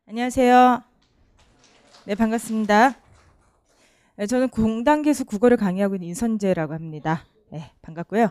안녕하세요. 네, 반갑습니다. 네, 저는 공단계수 국어를 강의하고 있는 인선재라고 합니다. 네, 반갑고요.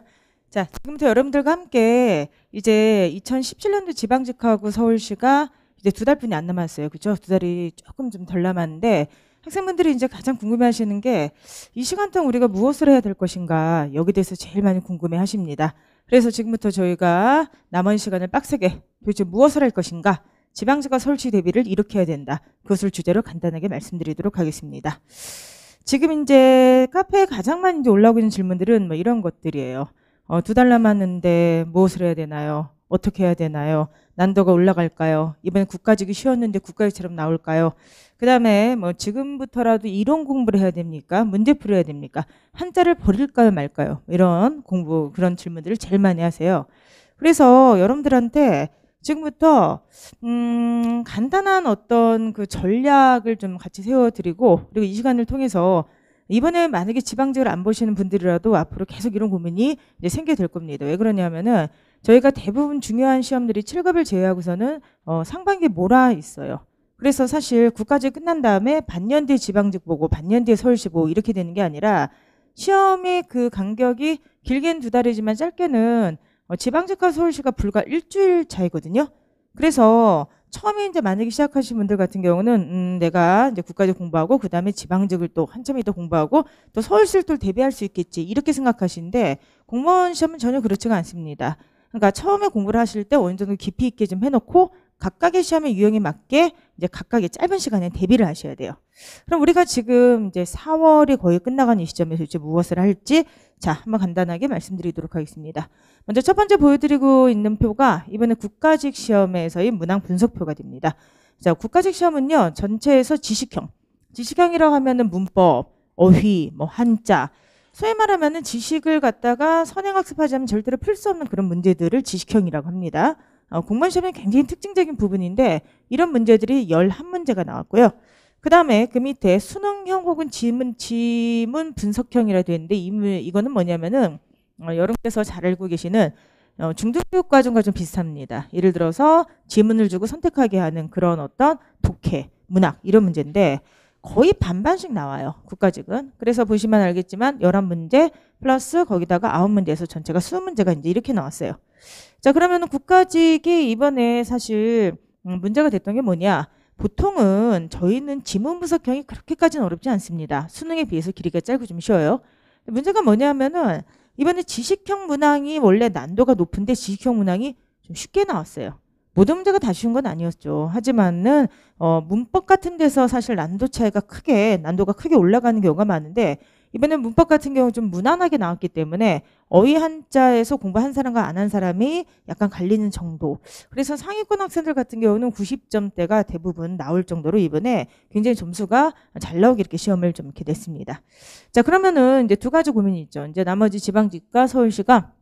자, 지금부터 여러분들과 함께 이제 2017년도 지방직하고 서울시가 이제 2달뿐이 안 남았어요. 그죠? 2달이 조금 좀 덜 남았는데 학생분들이 이제 가장 궁금해하시는 게 이 시간 동안 우리가 무엇을 해야 될 것인가 여기 대해서 제일 많이 궁금해하십니다. 그래서 지금부터 저희가 남은 시간을 빡세게 도대체 무엇을 할 것인가 지방직과 서울시 대비를 이렇게 해야 된다. 그것을 주제로 간단하게 말씀드리도록 하겠습니다. 지금 이제 카페에 가장 많이 이제 올라오고 있는 질문들은 뭐 이런 것들이에요. 2달 남았는데 무엇을 해야 되나요? 어떻게 해야 되나요? 난도가 올라갈까요? 이번에 국가직이 쉬웠는데 국가직처럼 나올까요? 그 다음에 뭐 지금부터라도 이론 공부를 해야 됩니까? 문제풀이 해야 됩니까? 한자를 버릴까요 말까요? 이런 공부 그런 질문들을 제일 많이 하세요. 그래서 여러분들한테 지금부터 간단한 어떤 그 전략을 좀 같이 세워드리고 그리고 이 시간을 통해서 이번에 만약에 지방직을 안 보시는 분들이라도 앞으로 계속 이런 고민이 이제 생기게 될 겁니다. 왜 그러냐면은 저희가 대부분 중요한 시험들이 7급을 제외하고서는 상반기에 몰아 있어요. 그래서 사실 국가직 끝난 다음에 반년 뒤에 지방직 보고 반년 뒤에 서울시 보고 이렇게 되는 게 아니라 시험의 그 간격이 길게는 2달이지만 짧게는 지방직과 서울시가 불과 일주일 차이거든요. 그래서 처음에 이제 만약에 시작하신 분들 같은 경우는 내가 이제 국가직 공부하고 그 다음에 지방직을 또 한참 더 공부하고 또 서울시를 또 대비할 수 있겠지 이렇게 생각하시는데 공무원 시험은 전혀 그렇지가 않습니다. 그러니까 처음에 공부를 하실 때 어느 정도 깊이 있게 좀 해놓고 각각의 시험의 유형에 맞게 이제 각각의 짧은 시간에 대비를 하셔야 돼요. 그럼 우리가 지금 이제 4월이 거의 끝나가는 이 시점에서 이제 무엇을 할지 자, 한번 간단하게 말씀드리도록 하겠습니다. 먼저 첫 번째 보여드리고 있는 표가 이번에 국가직 시험에서의 문항 분석표가 됩니다. 자, 국가직 시험은요, 전체에서 지식형이라고 하면은 문법, 어휘, 뭐 한자, 소위 말하면은 지식을 갖다가 선행학습하지 않으면 절대로 풀 수 없는 그런 문제들을 지식형이라고 합니다. 공무원 시험의 굉장히 특징적인 부분인데 이런 문제들이 11문제가 나왔고요. 그 다음에 그 밑에 수능형 혹은 지문 분석형이라 되어 있는데 이거는 뭐냐면은 여러분께서 잘 알고 계시는 중등교육과정과 좀 비슷합니다. 예를 들어서 지문을 주고 선택하게 하는 그런 어떤 독해, 문학 이런 문제인데 거의 반반씩 나와요. 국가직은. 그래서 보시면 알겠지만 11문제 플러스 거기다가 9문제에서 전체가 20문제가 이제 이렇게 나왔어요. 자, 그러면은 국가직이 이번에 사실 문제가 됐던 게 뭐냐? 보통은 저희는 지문 분석형이 그렇게까지는 어렵지 않습니다. 수능에 비해서 길이가 짧고 좀 쉬워요. 문제가 뭐냐면은 이번에 지식형 문항이 원래 난도가 높은데 지식형 문항이 좀 쉽게 나왔어요. 모든 문제가 다 쉬운 건 아니었죠. 하지만은 문법 같은 데서 사실 난도가 크게 올라가는 경우가 많은데 이번에 문법 같은 경우 좀 무난하게 나왔기 때문에 어휘 한자에서 공부한 사람과 안 한 사람이 약간 갈리는 정도. 그래서 상위권 학생들 같은 경우는 90점대가 대부분 나올 정도로 이번에 굉장히 점수가 잘 나오게 이렇게 시험을 좀 이렇게 냈습니다. 자, 그러면은 이제 두 가지 고민이 있죠. 이제 나머지 지방직과 서울시가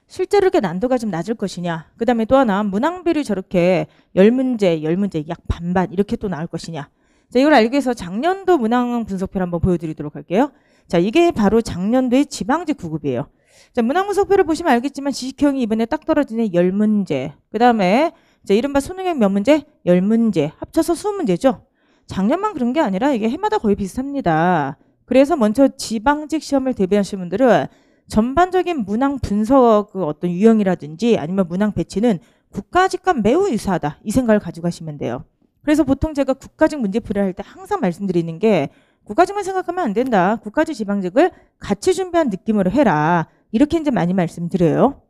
실제로 이렇게 난도가 좀 낮을 것이냐. 그 다음에 또 하나 문항비율이 저렇게 10문제 약 반반 이렇게 또 나올 것이냐. 자, 이걸 알기 위해서 작년도 문항 분석표를 한번 보여드리도록 할게요. 자, 이게 바로 작년도의 지방직 9급이에요. 자, 문항 분석표를 보시면 알겠지만 지식형이 이번에 딱 떨어지네 10문제. 그 다음에 이른바 수능형 몇 문제? 10문제. 합쳐서 20문제죠. 작년만 그런 게 아니라 이게 해마다 거의 비슷합니다. 그래서 먼저 지방직 시험을 대비하시는 분들은 전반적인 문항 분석 그 어떤 유형이라든지 아니면 문항 배치는 국가직과 매우 유사하다. 이 생각을 가지고 가시면 돼요. 그래서 보통 제가 국가직 문제풀이를 할 때 항상 말씀드리는 게 국가직만 생각하면 안 된다. 국가직 지방직을 같이 준비한 느낌으로 해라. 이렇게 이제 많이 말씀드려요.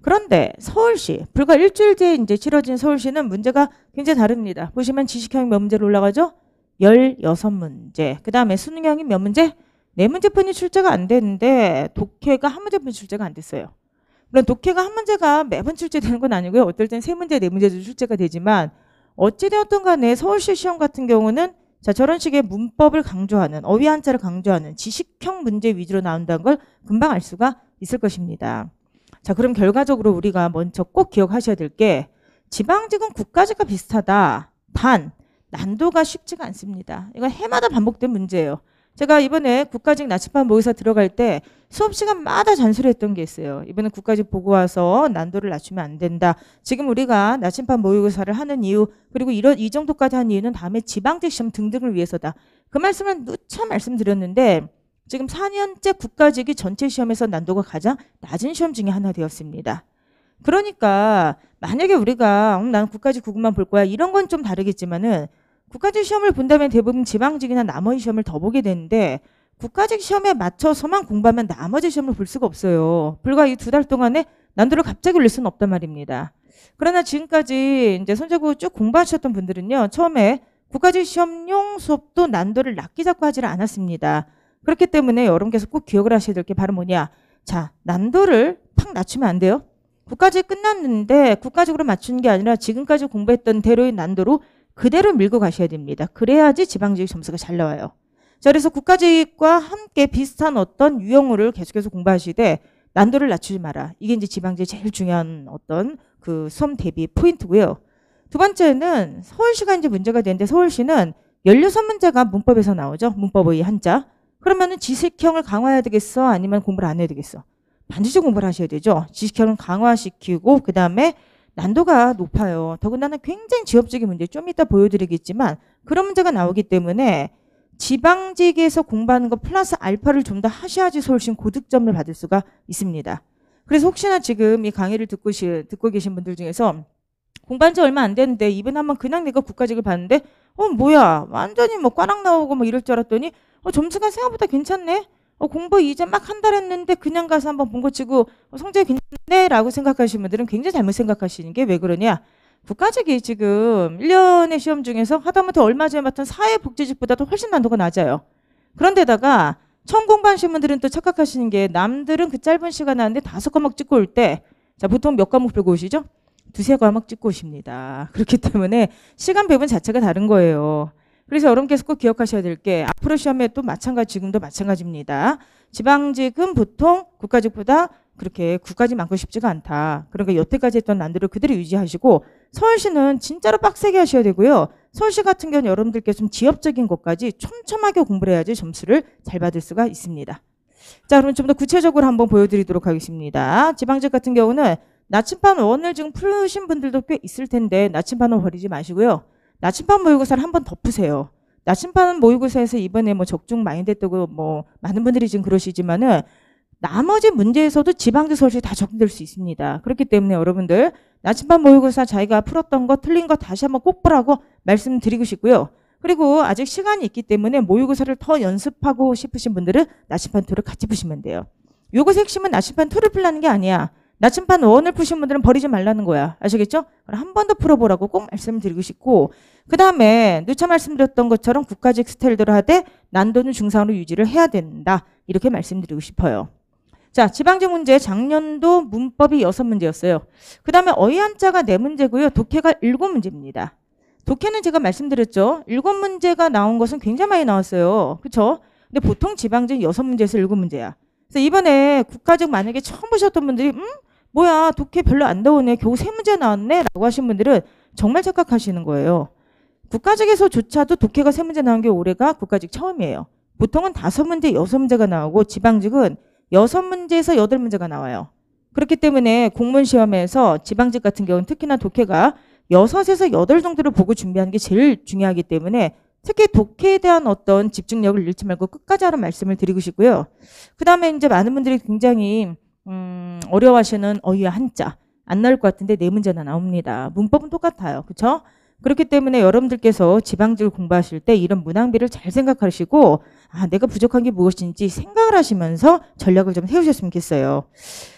그런데 서울시 불과 일주일 뒤에 이제 치러진 서울시는 문제가 굉장히 다릅니다. 보시면 지식형이 몇 문제로 올라가죠? 16문제. 그 다음에 수능형이 몇 문제? 4문제뿐이 출제가 안 되는데 독해가 1문제뿐이 출제가 안 됐어요. 물론 독해가 1문제가 매번 출제되는 건 아니고요. 어떨 땐 3문제, 4문제도 출제가 되지만 어찌되었든 간에 서울시 시험 같은 경우는 자, 저런 식의 문법을 강조하는 어휘 한자를 강조하는 지식형 문제 위주로 나온다는 걸 금방 알 수가 있을 것입니다. 자, 그럼 결과적으로 우리가 먼저 꼭 기억하셔야 될 게 지방직은 국가직과 비슷하다. 단 난도가 쉽지가 않습니다. 이건 해마다 반복된 문제예요. 제가 이번에 국가직 나침반 모의고사 들어갈 때 수업 시간마다 잔소리했던 게 있어요. 이번에 국가직 보고 와서 난도를 낮추면 안 된다. 지금 우리가 나침반 모의고사를 하는 이유, 그리고 이 정도까지 한 이유는 다음에 지방직 시험 등등을 위해서다. 그 말씀을 누차 말씀드렸는데 지금 4년째 국가직이 전체 시험에서 난도가 가장 낮은 시험 중에 하나 되었습니다. 그러니까 만약에 우리가 난 국가직 국어만 볼 거야 이런 건 좀 다르겠지만은 국가직 시험을 본다면 대부분 지방직이나 나머지 시험을 더 보게 되는데 국가직 시험에 맞춰서만 공부하면 나머지 시험을 볼 수가 없어요. 불과 이 2달 동안에 난도를 갑자기 올릴 수는 없단 말입니다. 그러나 지금까지 이제 손잡고 쭉 공부하셨던 분들은요. 처음에 국가직 시험용 수업도 난도를 낮게 잡고 하지를 않았습니다. 그렇기 때문에 여러분께서 꼭 기억을 하셔야 될 게 바로 뭐냐. 자, 난도를 팍 낮추면 안 돼요. 국가직 끝났는데 국가직으로 맞추는 게 아니라 지금까지 공부했던 대로의 난도로 그대로 밀고 가셔야 됩니다. 그래야지 지방직 점수가 잘 나와요. 자, 그래서 국가직과 함께 비슷한 어떤 유형으로 계속해서 공부하시되 난도를 낮추지 마라. 이게 이제 지방직 제일 중요한 어떤 그 수험 대비 포인트고요. 두 번째는 서울시가 이제 문제가 되는데 서울시는 16문제가 문법에서 나오죠. 문법의 한자. 그러면은 지식형을 강화해야 되겠어? 아니면 공부를 안 해야 되겠어? 반드시 공부를 하셔야 되죠. 지식형을 강화시키고 그 다음에 난도가 높아요. 더군다나 굉장히 지엽적인 문제 좀 이따 보여드리겠지만 그런 문제가 나오기 때문에 지방직에서 공부하는 거 플러스 알파를 좀 더 하셔야지 서울시는 고득점을 받을 수가 있습니다. 그래서 혹시나 지금 이 강의를 듣고 계신 분들 중에서 공부한 지 얼마 안 됐는데 이번에 한번 그냥 내가 국가직을 봤는데 뭐야 완전히 뭐 꽈락 나오고 뭐 이럴 줄 알았더니 점수가 생각보다 괜찮네. 공부 이제 막 한 달 했는데 그냥 가서 한번 본 거 치고 성적이 괜찮네 라고 생각하시는 분들은 굉장히 잘못 생각하시는 게 왜 그러냐. 국가직이 지금 1년의 시험 중에서 하다못해 얼마 전에 봤던 사회복지직보다도 훨씬 난도가 낮아요. 그런데다가 처음 공부하시는 분들은 또 착각하시는 게 남들은 그 짧은 시간 하는데 5과목 찍고 올 때 자 보통 몇 과목 들고 오시죠? 2~3과목 찍고 오십니다. 그렇기 때문에 시간 배분 자체가 다른 거예요. 그래서 여러분께서 꼭 기억하셔야 될 게 앞으로 시험에 또 지금도 마찬가지입니다. 지방직은 보통 국가직보다 그렇게 국가직만큼 쉽지가 않다. 그러니까 여태까지 했던 난도를 그대로 유지하시고 서울시는 진짜로 빡세게 하셔야 되고요. 서울시 같은 경우는 여러분들께 좀 지역적인 것까지 촘촘하게 공부를 해야지 점수를 잘 받을 수가 있습니다. 자, 그럼 좀 더 구체적으로 한번 보여드리도록 하겠습니다. 지방직 같은 경우는 나침반 1을 지금 푸신 분들도 꽤 있을 텐데 나침반은 버리지 마시고요. 나침반 모의고사를 한번 더 푸세요. 나침반 모의고사에서 이번에 뭐 적중 많이 됐다고 뭐 많은 분들이 지금 그러시지만은 나머지 문제에서도 지방직 서울시 다 적용될 수 있습니다. 그렇기 때문에 여러분들 나침반 모의고사 자기가 풀었던 거 틀린 거 다시 한번 꼭 보라고 말씀드리고 싶고요. 그리고 아직 시간이 있기 때문에 모의고사를 더 연습하고 싶으신 분들은 나침반 2를 같이 푸시면 돼요. 요것의 핵심은 나침반 2를 풀라는 게 아니야. 나침반 1을 푸신 분들은 버리지 말라는 거야. 아시겠죠? 그럼 한 번 더 풀어보라고 꼭 말씀드리고 싶고 그 다음에 누차 말씀드렸던 것처럼 국가직 스타일대로 하되 난도는 중상으로 유지를 해야 된다. 이렇게 말씀드리고 싶어요. 자, 지방직 문제 작년도 문법이 6문제였어요. 그 다음에 어휘 한자가 4문제고요. 독해가 7문제입니다. 독해는 제가 말씀드렸죠. 7문제가 나온 것은 굉장히 많이 나왔어요. 그렇죠? 근데 보통 지방직 6문제에서 7문제야. 그래서 이번에 국가직 만약에 처음 보셨던 분들이 뭐야 독해 별로 안 나오네 겨우 3문제 나왔네 라고 하신 분들은 정말 착각하시는 거예요. 국가직에서조차도 독해가 3문제 나온 게 올해가 국가직 처음이에요. 보통은 5문제, 6문제가 나오고 지방직은 6문제에서 8문제가 나와요. 그렇기 때문에 공무원 시험에서 지방직 같은 경우는 특히나 독해가 6에서 8 정도를 보고 준비하는 게 제일 중요하기 때문에 특히 독해에 대한 어떤 집중력을 잃지 말고 끝까지 하는 말씀을 드리고 싶고요. 그 다음에 이제 많은 분들이 굉장히 어려워하시는 어휘 한자 안 나올 것 같은데 4문제나 나옵니다. 문법은 똑같아요. 그렇죠? 그렇기 때문에 여러분들께서 지방직을 공부하실 때 이런 문항비를 잘 생각하시고 내가 부족한 게 무엇인지 생각을 하시면서 전략을 좀 세우셨으면 좋겠어요.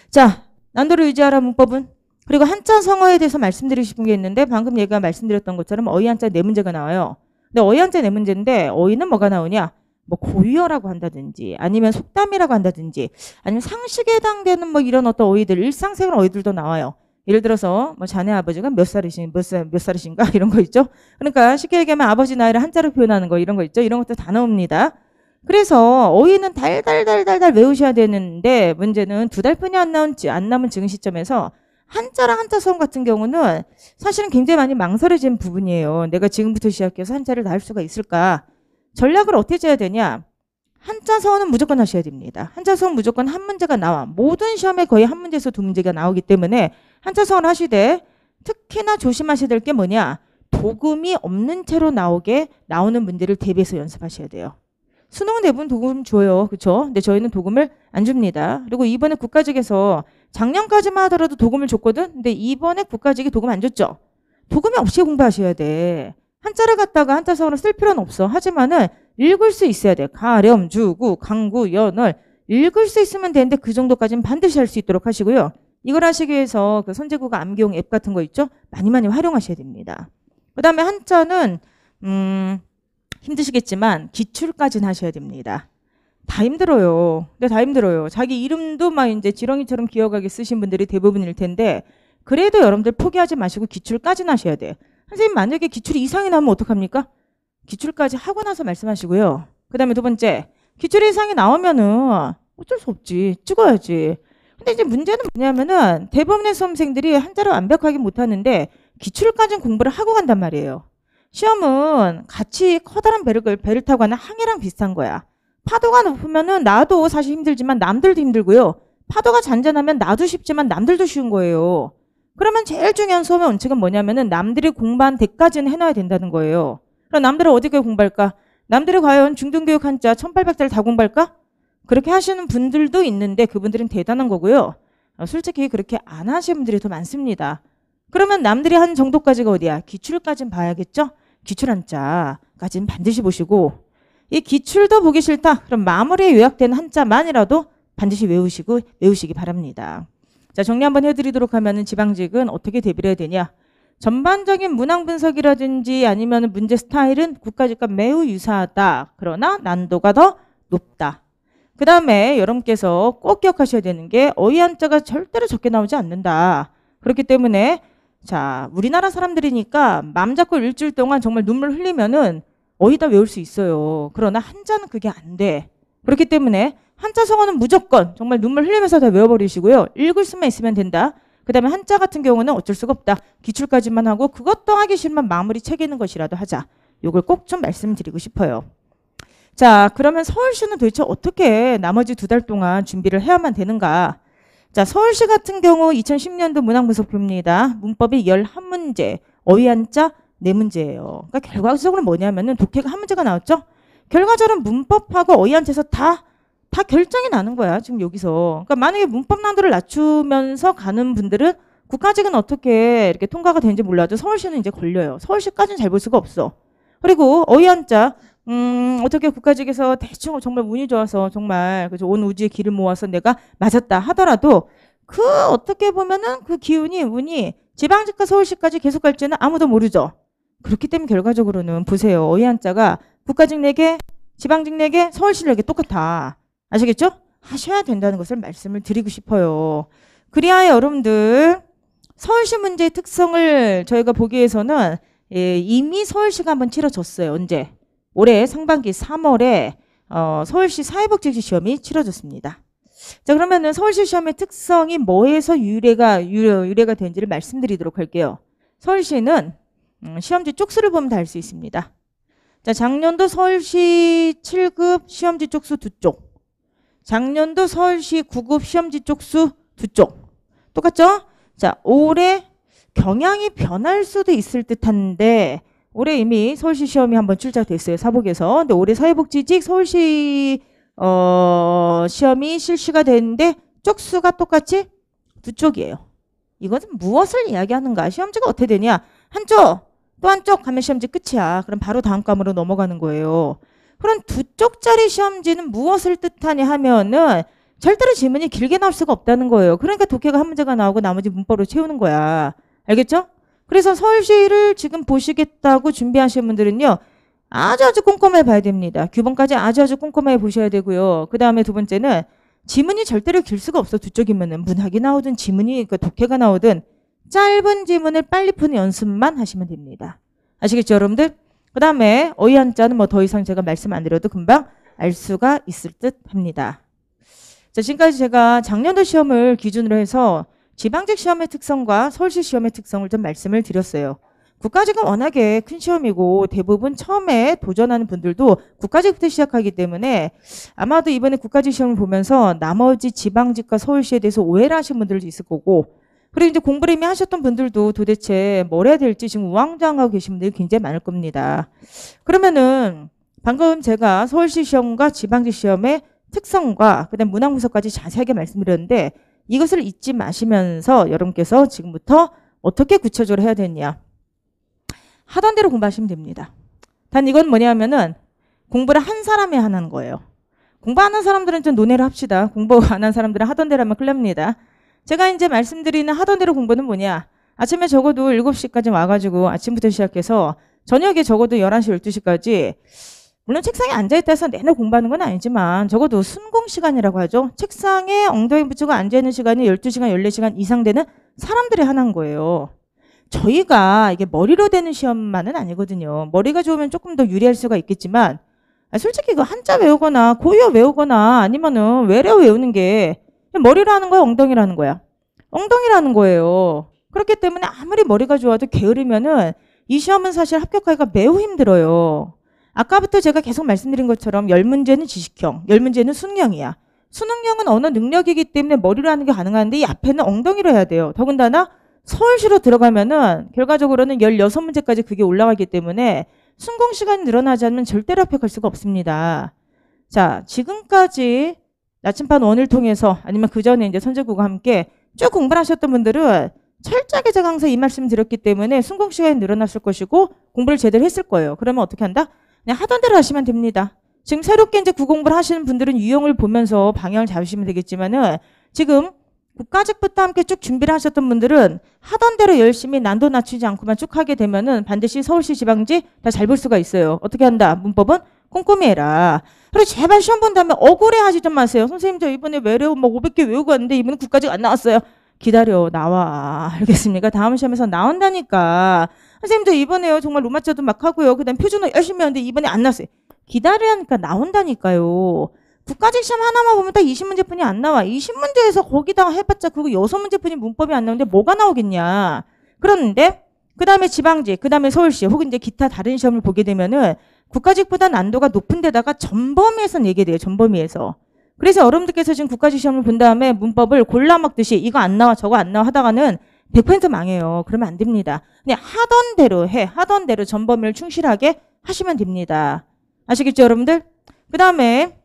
자, 난도를 유지하라 문법은 그리고 한자 성어에 대해서 말씀드리고 싶은 게 있는데 방금 얘가 말씀드렸던 것처럼 어휘 한자 4문제가 나와요. 근데 어휘 한자 4문제인데 어휘는 뭐가 나오냐? 뭐 고유어라고 한다든지 아니면 속담이라고 한다든지 아니면 상식에 해당되는 뭐 이런 어떤 어휘들 일상생활 어휘들도 나와요. 예를 들어서 뭐 자네 아버지가 몇 살이신가 이런 거 있죠. 그러니까 쉽게 얘기하면 아버지 나이를 한자로 표현하는 거 이런 거 있죠. 이런 것도 다 나옵니다. 그래서 어휘는 달달달달달 외우셔야 되는데 문제는 2달뿐이 안 남은 지금 시점에서 한자랑 한자 수험 같은 경우는 사실은 굉장히 많이 망설여진 부분이에요. 내가 지금부터 시작해서 한자를 다 할 수가 있을까? 전략을 어떻게 짜야 되냐? 한자 서원은 무조건 하셔야 됩니다. 한자 서원 무조건 한 문제가 나와. 모든 시험에 거의 한 문제에서 두 문제가 나오기 때문에 한자 서원 하시되 특히나 조심하셔야 될 게 뭐냐? 도금이 없는 채로 나오는 문제를 대비해서 연습하셔야 돼요. 수능은 대부분 도금 줘요. 그렇죠? 근데 저희는 도금을 안 줍니다. 그리고 이번에 국가직에서 작년까지만 하더라도 도금을 줬거든. 근데 이번에 국가직이 도금 안 줬죠. 도금이 없이 공부하셔야 돼. 한자를 갖다가 한자 서원을 쓸 필요는 없어. 하지만은 읽을 수 있어야 돼. 가렴, 주구, 강구, 연월 읽을 수 있으면 되는데 그 정도까지는 반드시 할 수 있도록 하시고요. 이걸 하시기 위해서 그 선제국어 암기용 앱 같은 거 있죠? 많이 많이 활용하셔야 됩니다. 그 다음에 한자는 힘드시겠지만 기출까지는 하셔야 됩니다. 다 힘들어요. 근데 다 힘들어요. 자기 이름도 막 이제 지렁이처럼 기억하게 쓰신 분들이 대부분일 텐데 그래도 여러분들 포기하지 마시고 기출까지는 하셔야 돼. 선생님 만약에 기출이 이상이 나오면 어떡합니까? 기출까지 하고 나서 말씀하시고요. 그 다음에 두 번째, 기출 이상이 나오면은 어쩔 수 없지. 찍어야지. 근데 이제 문제는 뭐냐면은 대부분의 수험생들이 한자를 완벽하게 못하는데 기출까지는 공부를 하고 간단 말이에요. 시험은 같이 커다란 배를 타고 하는 항해랑 비슷한 거야. 파도가 높으면은 나도 사실 힘들지만 남들도 힘들고요. 파도가 잔잔하면 나도 쉽지만 남들도 쉬운 거예요. 그러면 제일 중요한 수험의 원칙은 뭐냐면은 남들이 공부한 데까지는 해놔야 된다는 거예요. 그럼 남들은 어디까지 공부할까? 남들이 과연 중등교육 한자 1800자를 다 공부할까? 그렇게 하시는 분들도 있는데 그분들은 대단한 거고요. 솔직히 그렇게 안 하시는 분들이 더 많습니다. 그러면 남들이 한 정도까지가 어디야? 기출까지는 봐야겠죠? 기출 한자까지는 반드시 보시고 이 기출도 보기 싫다. 그럼 마무리에 요약된 한자만이라도 반드시 외우시기 바랍니다. 자, 정리 한번 해드리도록 하면은 지방직은 어떻게 대비를 해야 되냐? 전반적인 문항 분석이라든지 아니면 문제 스타일은 국가직과 매우 유사하다. 그러나 난도가 더 높다. 그 다음에 여러분께서 꼭 기억하셔야 되는 게 어휘 한자가 절대로 적게 나오지 않는다. 그렇기 때문에 자, 우리나라 사람들이니까 맘 잡고 일주일 동안 정말 눈물 흘리면은 어휘 다 외울 수 있어요. 그러나 한자는 그게 안 돼. 그렇기 때문에 한자 성어는 무조건 정말 눈물 흘리면서 다 외워버리시고요. 읽을 수만 있으면 된다. 그 다음에 한자 같은 경우는 어쩔 수가 없다. 기출까지만 하고 그것도 하기 싫으면 마무리 책 읽는 것이라도 하자. 요걸 꼭 좀 말씀드리고 싶어요. 자, 그러면 서울시는 도대체 어떻게 나머지 2달 동안 준비를 해야만 되는가? 자, 서울시 같은 경우 2010년도 문항분석표입니다. 문법이 11문제, 어휘 한자 4문제예요. 그러니까 결과적으로 뭐냐면은 독해가 한 문제가 나왔죠? 결과적으로 문법하고 어휘 한자에서 다 결정이 나는 거야. 지금 여기서. 그러니까 만약에 문법 난도를 낮추면서 가는 분들은 국가직은 어떻게 이렇게 통과가 되는지 몰라도 서울시는 이제 걸려요. 서울시까지는 잘 볼 수가 없어. 그리고 어휘 한자 어떻게 국가직에서 대충 정말 운이 좋아서 정말 그죠? 온 우주의 길을 모아서 내가 맞았다 하더라도 그 어떻게 보면은 그 기운이 운이 지방직과 서울시까지 계속 갈지는 아무도 모르죠. 그렇기 때문에 결과적으로는 보세요. 어휘 한자가 국가직 4개, 지방직 4개, 서울시 4개 똑같아. 아시겠죠? 하셔야 된다는 것을 말씀을 드리고 싶어요. 그리하여 여러분들 서울시 문제의 특성을 저희가 보기 위해서는 이미 서울시가 한번 치러졌어요. 언제? 올해 상반기 3월에 서울시 사회복지시 시험이 치러졌습니다. 자, 그러면은 서울시 시험의 특성이 뭐에서 유래가 되는지를 말씀드리도록 할게요. 서울시는 시험지 쪽수를 보면 다 알 수 있습니다. 자, 작년도 서울시 7급 시험지 쪽수 2쪽. 작년도 서울시 9급 시험지 쪽수 2쪽. 똑같죠? 자, 올해 경향이 변할 수도 있을 듯한데 올해 이미 서울시 시험이 한번 출제됐어요. 사복에서. 근데 올해 사회복지직 서울시 시험이 실시가 되는데 쪽수가 똑같이 2쪽이에요. 이것은 무엇을 이야기하는가? 시험지가 어떻게 되냐? 한쪽, 또 한쪽 가면 시험지 끝이야. 그럼 바로 다음 과목으로 넘어가는 거예요. 그럼 2쪽짜리 시험지는 무엇을 뜻하냐 하면은 절대로 지문이 길게 나올 수가 없다는 거예요. 그러니까 독해가 한 문제가 나오고 나머지 문법으로 채우는 거야. 알겠죠? 그래서 서울시를 지금 보시겠다고 준비하시는 분들은요. 아주 꼼꼼하게 봐야 됩니다. 규범까지 아주 꼼꼼하게 보셔야 되고요. 그 다음에 두 번째는 지문이 절대로 길 수가 없어. 2쪽이면은 문학이 나오든 지문이 독해가 나오든 짧은 지문을 빨리 푸는 연습만 하시면 됩니다. 아시겠죠, 여러분들? 그 다음에 어휘 한자는 뭐 더 이상 제가 말씀 안 드려도 금방 알 수가 있을 듯 합니다. 자, 지금까지 제가 작년도 시험을 기준으로 해서 지방직 시험의 특성과 서울시 시험의 특성을 좀 말씀을 드렸어요. 국가직은 워낙에 큰 시험이고 대부분 처음에 도전하는 분들도 국가직부터 시작하기 때문에 아마도 이번에 국가직 시험을 보면서 나머지 지방직과 서울시에 대해서 오해를 하신 분들도 있을 거고, 그리고 이제 공부를 이미 하셨던 분들도 도대체 뭘 해야 될지 지금 우왕좌왕하고 계신 분들이 굉장히 많을 겁니다. 그러면은 방금 제가 서울시 시험과 지방직 시험의 특성과 그다음 문항 분석까지 자세하게 말씀드렸는데, 이것을 잊지 마시면서 여러분께서 지금부터 어떻게 구체적으로 해야 되느냐, 하던 대로 공부하시면 됩니다. 단 이건 뭐냐면은 공부를 한 사람이 하는 거예요. 공부 안 한 사람들은 좀 논의를 합시다. 공부 안 한 사람들은 하던 대로 하면 큰일 납니다. 제가 이제 말씀드리는 하던 대로 공부는 뭐냐, 아침에 적어도 7시까지 와가지고 아침부터 시작해서 저녁에 적어도 11시, 12시까지, 물론 책상에 앉아있다 해서 내내 공부하는 건 아니지만 적어도 순공 시간이라고 하죠. 책상에 엉덩이 붙이고 앉아있는 시간이 12시간, 14시간 이상 되는 사람들이 하는 거예요. 저희가 이게 머리로 되는 시험만은 아니거든요. 머리가 좋으면 조금 더 유리할 수가 있겠지만, 솔직히 그 한자 외우거나 고유어 외우거나 아니면은 외래어 외우는 게 머리로 하는 거야, 엉덩이로 하는 거야? 엉덩이라는 거예요. 그렇기 때문에 아무리 머리가 좋아도 게으르면은 이 시험은 사실 합격하기가 매우 힘들어요. 아까부터 제가 계속 말씀드린 것처럼 10문제는 지식형, 10문제는 수능형이야. 수능형은 언어 능력이기 때문에 머리로 하는 게 가능한데 이 앞에는 엉덩이로 해야 돼요. 더군다나 서울시로 들어가면은 결과적으로는 16문제까지 그게 올라가기 때문에 순공 시간이 늘어나지 않으면 절대로 합격할 수가 없습니다. 자, 지금까지 나침반 1을 통해서 아니면 그 전에 이제 선제국과 함께 쭉 공부를 하셨던 분들은 철저하게 제가 항상 이 말씀 드렸기 때문에 순공 시간이 늘어났을 것이고 공부를 제대로 했을 거예요. 그러면 어떻게 한다? 그냥 하던 대로 하시면 됩니다. 지금 새롭게 이제 구공부를 하시는 분들은 유형을 보면서 방향을 잡으시면 되겠지만은 지금 국가직부터 함께 쭉 준비를 하셨던 분들은 하던 대로 열심히 난도 낮추지 않고만 쭉 하게 되면은 반드시 서울시 지방지 다 잘 볼 수가 있어요. 어떻게 한다? 문법은 꼼꼼히 해라. 그리고 제발 시험 본 다음에 억울해 하지 좀 마세요. 선생님 저 이번에 외래어 막 500개 외우고 왔는데 이번에 국가직 안 나왔어요. 기다려, 나와. 알겠습니까? 다음 시험에서 나온다니까. 선생님 저 이번에요 정말 로마자도 막 하고요. 그 다음 표준어 열심히 하는데 이번에 안 나왔어요. 기다리라니까 나온다니까요. 국가직 시험 하나만 보면 딱 20문제뿐이 안 나와. 20문제에서 거기다가 해봤자 그거 6문제뿐이 문법이 안 나오는데 뭐가 나오겠냐. 그런데 그 다음에 지방직, 그 다음에 서울시 혹은 이제 기타 다른 시험을 보게 되면은 국가직보다 난도가 높은 데다가 전범위에서 얘기해야 돼요. 전범위에서. 그래서 여러분들께서 지금 국가직 시험을 본 다음에 문법을 골라 먹듯이 이거 안 나와 저거 안 나와 하다가는 100% 망해요. 그러면 안 됩니다. 그냥 하던 대로 해. 하던 대로 전범위를 충실하게 하시면 됩니다. 아시겠죠 여러분들? 그 다음에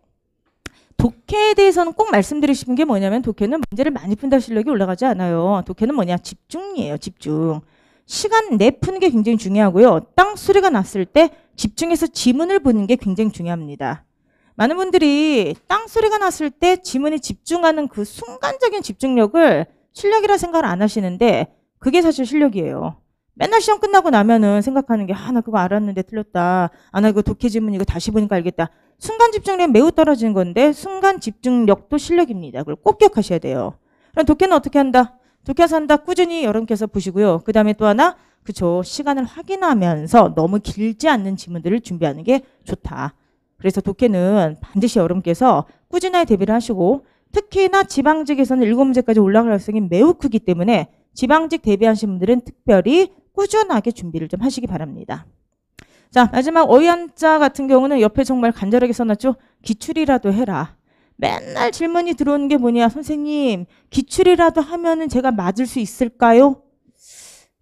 독해에 대해서는 꼭 말씀드리고 싶은 게 뭐냐면 독해는 문제를 많이 푼다 실력이 올라가지 않아요. 독해는 뭐냐? 집중이에요. 집중. 시간 내 푸는 게 굉장히 중요하고요. 땅 소리가 났을 때 집중해서 지문을 보는 게 굉장히 중요합니다. 많은 분들이 땅 소리가 났을 때 지문에 집중하는 그 순간적인 집중력을 실력이라 생각을 안 하시는데 그게 사실 실력이에요. 맨날 시험 끝나고 나면은 생각하는 게 나 그거 알았는데 틀렸다. 나 이거 독해 지문 이거 다시 보니까 알겠다. 순간 집중력이 매우 떨어지는 건데 순간 집중력도 실력입니다. 그걸 꼭 기억하셔야 돼요. 그럼 독해는 어떻게 한다? 독해서 한다. 꾸준히 여러분께서 보시고요. 그 다음에 또 하나 그쵸. 시간을 확인하면서 너무 길지 않는 지문들을 준비하는 게 좋다. 그래서 독해는 반드시 여러분께서 꾸준하게 대비를 하시고 특히나 지방직에서는 7문제까지 올라갈 가능성이 매우 크기 때문에 지방직 대비하신 분들은 특별히 꾸준하게 준비를 좀 하시기 바랍니다. 자, 마지막 어휘한자 같은 경우는 옆에 정말 간절하게 써놨죠. 기출이라도 해라. 맨날 질문이 들어오는 게 뭐냐. 선생님 기출이라도 하면은 제가 맞을 수 있을까요?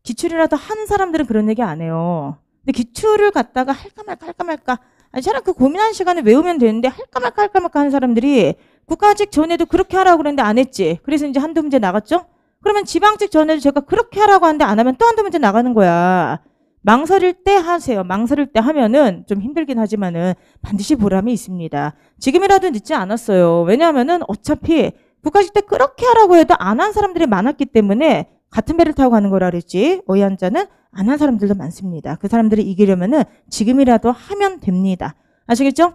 기출이라도 하는 사람들은 그런 얘기 안 해요. 근데 기출을 갖다가 할까 말까 아니 차라리 그 고민하는 시간에 외우면 되는데 할까 말까 하는 사람들이 국가직 전에도 그렇게 하라고 그랬는데 안 했지. 그래서 이제 한두 문제 나갔죠? 그러면 지방직 전에도 제가 그렇게 하라고 하는데 안 하면 또 한두 문제 나가는 거야. 망설일 때 하세요. 망설일 때 하면은 좀 힘들긴 하지만은 반드시 보람이 있습니다. 지금이라도 늦지 않았어요. 왜냐하면은 어차피 국가직 때 그렇게 하라고 해도 안 한 사람들이 많았기 때문에 같은 배를 타고 가는 거라 그랬지. 어휘한자는 안 한 사람들도 많습니다. 그 사람들을 이기려면은 지금이라도 하면 됩니다. 아시겠죠?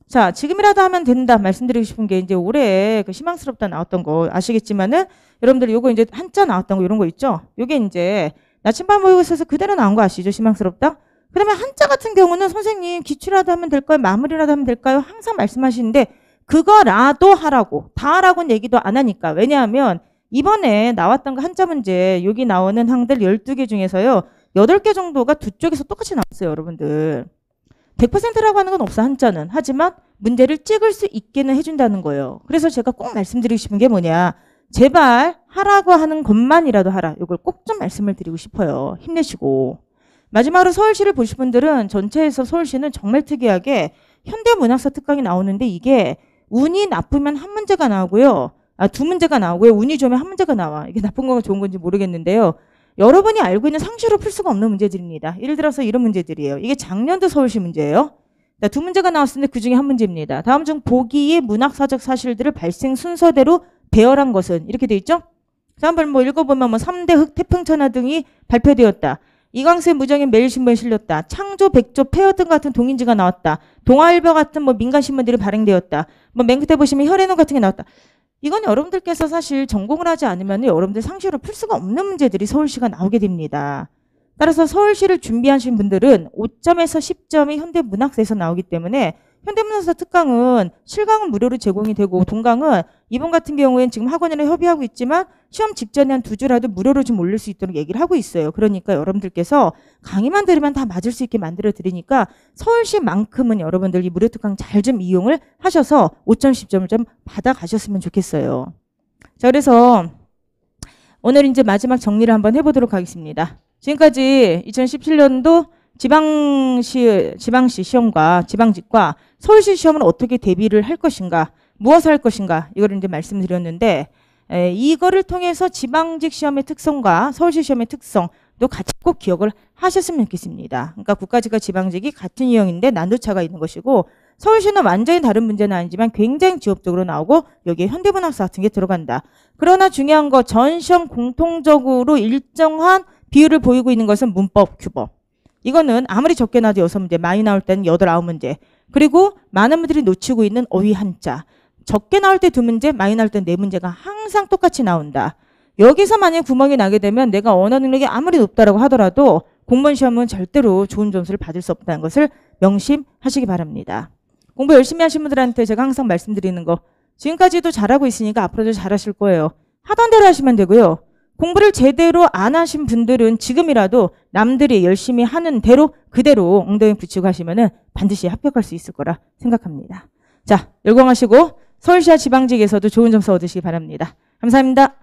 자, 지금이라도 하면 된다 말씀드리고 싶은 게 이제 올해 그 희망스럽다 나왔던 거 아시겠지만은 여러분들 요거 이제 한자 나왔던 거 이런 거 있죠? 요게 이제 나침반 모의고사에서 그대로 나온 거 아시죠? 희망스럽다? 그 다음에 한자 같은 경우는 선생님 기출이라도 하면 될까요? 마무리라도 하면 될까요? 항상 말씀하시는데 그거라도 하라고 다 하라고는 얘기도 안 하니까. 왜냐하면 이번에 나왔던 거 한자 문제 여기 나오는 항들 12개 중에서요. 8개 정도가 두 쪽에서 똑같이 나왔어요, 여러분들. 100%라고 하는 건 없어, 한자는. 하지만 문제를 찍을 수 있게는 해준다는 거예요. 그래서 제가 꼭 말씀드리고 싶은 게 뭐냐. 제발 하라고 하는 것만이라도 하라. 이걸 꼭 좀 말씀을 드리고 싶어요. 힘내시고. 마지막으로 서울시를 보실 분들은 전체에서 서울시는 정말 특이하게 현대문학사 특강이 나오는데 이게 운이 나쁘면 한 문제가 나오고요. 두 문제가 나오고요. 운이 좋으면 한 문제가 나와. 이게 나쁜 건가 좋은 건지 모르겠는데요. 여러분이 알고 있는 상시로 풀 수가 없는 문제들입니다. 예를 들어서 이런 문제들이에요. 이게 작년도 서울시 문제예요. 두 문제가 나왔는데 그중에 한 문제입니다. 다음 중 보기의 문학사적 사실들을 발생 순서대로 배열한 것은 이렇게 돼 있죠? 자, 한번 뭐 읽어보면 뭐 3대 흑 태풍천하 등이 발표되었다. 이광수의 무정인 매일신문에 실렸다. 창조, 백조, 폐허 등 같은 동인지가 나왔다. 동아일보 같은 뭐 민간신문들이 발행되었다. 뭐 맨 끝에 보시면 혈해논 같은 게 나왔다. 이건 여러분들께서 사실 전공을 하지 않으면 여러분들 상시로 풀 수가 없는 문제들이 서울시가 나오게 됩니다. 따라서 서울시를 준비하신 분들은 5점에서 10점이 현대문학사에서 나오기 때문에 현대문학사 특강은 실강은 무료로 제공이 되고 동강은 이번 같은 경우에는 지금 학원이랑 협의하고 있지만 시험 직전에 한 2주라도 무료로 좀 올릴 수 있도록 얘기를 하고 있어요. 그러니까 여러분들께서 강의만 들으면 다 맞을 수 있게 만들어 드리니까 서울시만큼은 여러분들 이 무료 특강 잘 좀 이용을 하셔서 5점, 10점을 좀 받아가셨으면 좋겠어요. 자, 그래서 오늘 이제 마지막 정리를 한번 해보도록 하겠습니다. 지금까지 2017년도 지방시 시험과 지방직과 서울시 시험은 어떻게 대비를 할 것인가, 무엇을 할 것인가, 이거를 이제 말씀드렸는데, 이거를 통해서 지방직 시험의 특성과 서울시 시험의 특성도 같이 꼭 기억을 하셨으면 좋겠습니다. 그러니까 국가직과 지방직이 같은 유형인데 난도차가 있는 것이고, 서울시는 완전히 다른 문제는 아니지만 굉장히 지역적으로 나오고 여기에 현대문학사 같은 게 들어간다. 그러나 중요한 거 전 시험 공통적으로 일정한 비율을 보이고 있는 것은 문법, 규법. 이거는 아무리 적게 나도 6문제, 많이 나올 때는 8, 9문제. 그리고 많은 분들이 놓치고 있는 어휘 한자. 적게 나올 때 2문제, 많이 나올 때 4문제가 항상 똑같이 나온다. 여기서 만약 구멍이 나게 되면 내가 언어 능력이 아무리 높다라고 하더라도 공무원 시험은 절대로 좋은 점수를 받을 수 없다는 것을 명심하시기 바랍니다. 공부 열심히 하신 분들한테 제가 항상 말씀드리는 거, 지금까지도 잘하고 있으니까 앞으로도 잘하실 거예요. 하던 대로 하시면 되고요. 공부를 제대로 안 하신 분들은 지금이라도 남들이 열심히 하는 대로 그대로 엉덩이 붙이고 하시면은 반드시 합격할 수 있을 거라 생각합니다. 자, 열공하시고 서울시와 지방직에서도 좋은 점수 얻으시기 바랍니다. 감사합니다.